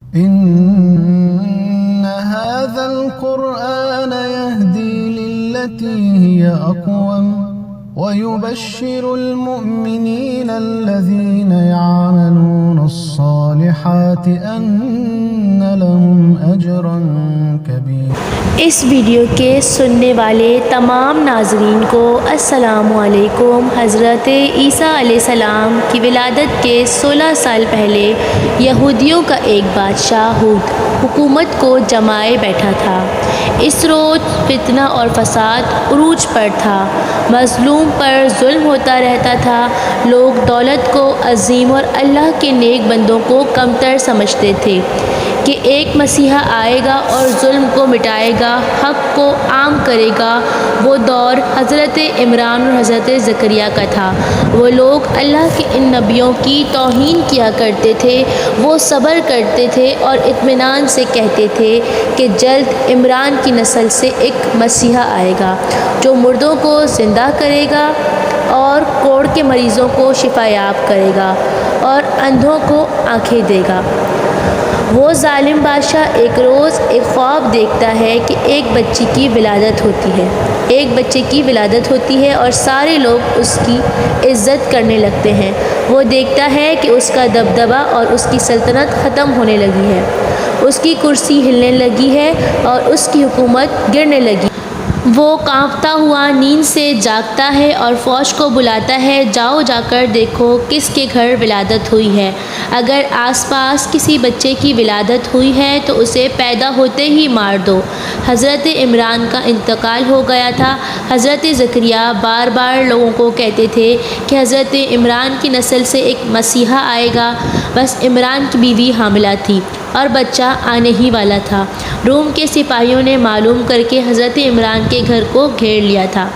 إن هذا القرآن يهدي للتي هي أقوم ويبشر المؤمنين الذين يعملون الصالحات أن لهم أجرا كبيرا۔ اس ویڈیو کے سننے والے تمام ناظرین کو السلام علیکم۔ حضرت عیسیٰ علیہ السلام کی ولادت کے 16 سال پہلے یہودیوں کا ایک بادشاہ ہود حکومت کو جمائے بیٹھا تھا۔ اس روز فتنہ اور فساد عروج پر تھا، مظلوم پر ظلم ہوتا رہتا تھا، لوگ دولت کو عظیم اور اللہ کے نیک بندوں کو کمتر سمجھتے تھے کہ ایک مسیحا آئے گا اور ظلم کو مٹائے گا، حق کو عام کرے گا۔ وہ دور حضرت عمران اور حضرت زکریا کا تھا۔ وہ لوگ اللہ کے ان نبیوں کی توہین کیا کرتے تھے، وہ صبر کرتے تھے اور اطمینان سے کہتے تھے کہ جلد عمران کی نسل سے ایک مسیحا آئے گا جو مردوں کو زندہ کرے گا اور کوڑ کے مریضوں کو شفا یاب کرے گا اور اندھوں کو آنکھیں دے گا۔ وہ ظالم بادشاہ ایک روز ایک خواب دیکھتا ہے کہ ایک بچے کی ولادت ہوتی ہے اور سارے لوگ اس کی عزت کرنے لگتے ہیں۔ وہ دیکھتا ہے کہ اس کا دبدبہ اور اس کی سلطنت ختم ہونے لگی ہے، اس کی کرسی ہلنے لگی ہے اور اس کی حکومت گرنے لگی۔ وہ کانپتا ہوا نیند سے جاگتا ہے اور فوج کو بلاتا ہے، جاؤ جا کر دیکھو کس کے گھر ولادت ہوئی ہے۔ اگر آس پاس کسی بچے کی ولادت ہوئی ہے تو اسے پیدا ہوتے ہی مار دو۔ حضرت عمران کا انتقال ہو گیا تھا۔ حضرت زکریا بار بار لوگوں کو کہتے تھے کہ حضرت عمران کی نسل سے ایک مسیحا آئے گا۔ بس عمران کی بیوی حاملہ تھی اور بچہ آنے ہی والا تھا۔ روم کے سپاہیوں نے معلوم کر کے حضرت عمران کے گھر کو گھیر لیا تھا۔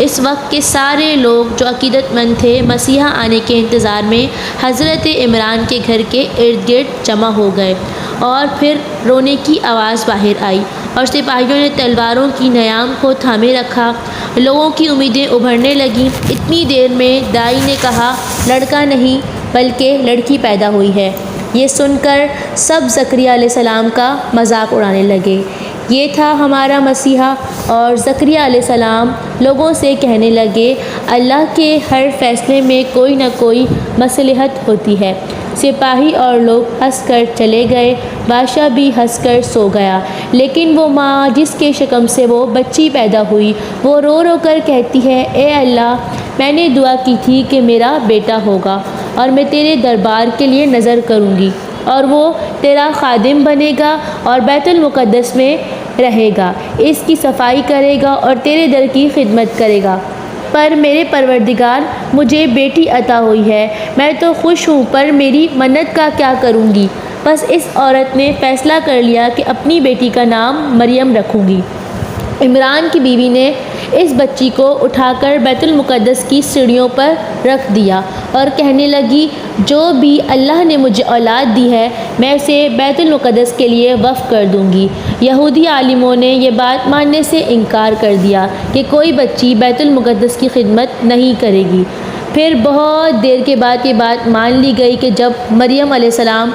اس وقت کے سارے لوگ جو عقیدت مند تھے مسیحا آنے کے انتظار میں حضرت عمران کے گھر کے ارد گرد جمع ہو گئے، اور پھر رونے کی آواز باہر آئی اور سپاہیوں نے تلواروں کی نیام کو تھامے رکھا۔ لوگوں کی امیدیں ابھرنے لگیں۔ اتنی دیر میں دائی نے کہا، لڑکا نہیں بلکہ لڑکی پیدا ہوئی ہے۔ یہ سن کر سب زکریا علیہ السلام کا مذاق اڑانے لگے، یہ تھا ہمارا مسیحا۔ اور زکریا علیہ السلام لوگوں سے کہنے لگے، اللہ کے ہر فیصلے میں کوئی نہ کوئی مصلحت ہوتی ہے۔ سپاہی اور لوگ ہنس کر چلے گئے، بادشاہ بھی ہنس کر سو گیا۔ لیکن وہ ماں جس کے شکم سے وہ بچی پیدا ہوئی، وہ رو رو کر کہتی ہے، اے اللہ، میں نے دعا کی تھی کہ میرا بیٹا ہوگا اور میں تیرے دربار کے لیے نظر کروں گی اور وہ تیرا خادم بنے گا اور بیت المقدس میں رہے گا، اس کی صفائی کرے گا اور تیرے در کی خدمت کرے گا۔ پر میرے پروردگار، مجھے بیٹی عطا ہوئی ہے، میں تو خوش ہوں، پر میری منت کا کیا کروں گی؟ بس اس عورت نے فیصلہ کر لیا کہ اپنی بیٹی کا نام مریم رکھوں گی۔ عمران کی بیوی نے اس بچی کو اٹھا کر بیت المقدس کی سیڑھیوں پر رکھ دیا اور کہنے لگی، جو بھی اللہ نے مجھے اولاد دی ہے میں اسے بیت المقدس کے لیے وقف کر دوں گی۔ یہودی عالموں نے یہ بات ماننے سے انکار کر دیا کہ کوئی بچی بیت المقدس کی خدمت نہیں کرے گی۔ پھر بہت دیر کے بعد یہ بات مان لی گئی کہ جب مریم علیہ السلام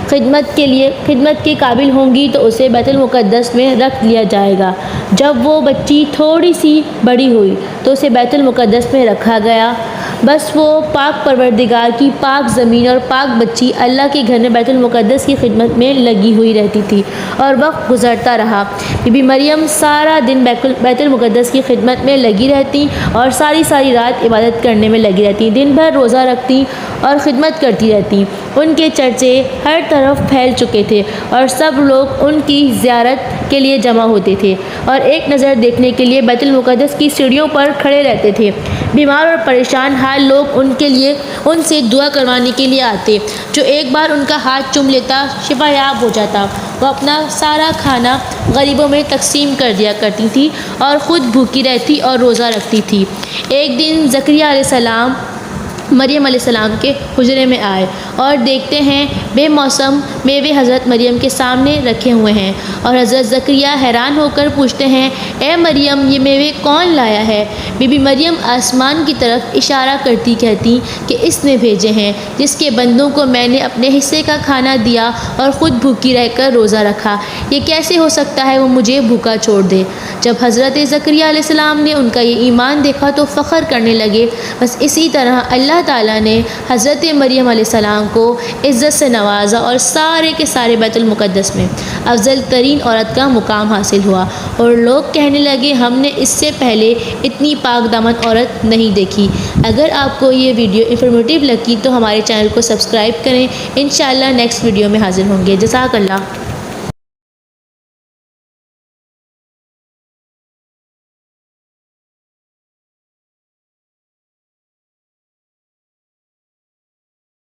خدمت کے قابل ہوں گی تو اسے بیت المقدس میں رکھ لیا جائے گا۔ جب وہ بچی تھوڑی سی بڑی ہوئی تو اسے بیت المقدس میں رکھا گیا۔ بس وہ پاک پروردگار کی پاک زمین اور پاک بچی اللہ کے گھر میں بیت المقدس کی خدمت میں لگی ہوئی رہتی تھی، اور وقت گزرتا رہا۔ بی بی مریم سارا دن بیت المقدس کی خدمت میں لگی رہتی اور ساری رات عبادت کرنے میں لگی رہتی، دن بھر روزہ رکھتی اور خدمت کرتی رہتی۔ ان کے چرچے ہر طرف پھیل چکے تھے اور سب لوگ ان کی زیارت کے لیے جمع ہوتے تھے اور ایک نظر دیکھنے کے لیے بیت المقدس کی سیڑھیوں پر کھڑے رہتے تھے۔ بیمار اور پریشان حال لوگ ان سے دعا کروانے کے لیے آتے، جو ایک بار ان کا ہاتھ چوم لیتا شفا یاب ہو جاتا۔ وہ اپنا سارا کھانا غریبوں میں تقسیم کر دیا کرتی تھی اور خود بھوکی رہتی اور روزہ رکھتی تھی۔ ایک دن زکریا علیہ السلام مریم علیہ السلام کے حجرے میں آئے اور دیکھتے ہیں بے موسم میوے حضرت مریم کے سامنے رکھے ہوئے ہیں، اور حضرت زکریا حیران ہو کر پوچھتے ہیں، اے مریم یہ میوے کون لایا ہے؟ بی بی مریم آسمان کی طرف اشارہ کرتی کہتی کہ اس نے بھیجے ہیں، جس کے بندوں کو میں نے اپنے حصے کا کھانا دیا اور خود بھوکی رہ کر روزہ رکھا، یہ کیسے ہو سکتا ہے وہ مجھے بھوکا چھوڑ دے؟ جب حضرت زکریا علیہ السلام نے ان کا یہ ایمان دیکھا تو فخر کرنے لگے۔ بس اسی طرح اللہ تعالیٰ نے حضرت مریم علیہ السلام کو عزت سے نوازا اور سارے کے سارے بیت المقدس میں افضل ترین عورت کا مقام حاصل ہوا، اور لوگ کہنے لگے ہم نے اس سے پہلے اتنی پاک دامن عورت نہیں دیکھی۔ اگر آپ کو یہ ویڈیو انفارمیٹیو لگی تو ہمارے چینل کو سبسکرائب کریں۔ انشاءاللہ نیکسٹ ویڈیو میں حاضر ہوں گے۔ جزاک اللہ۔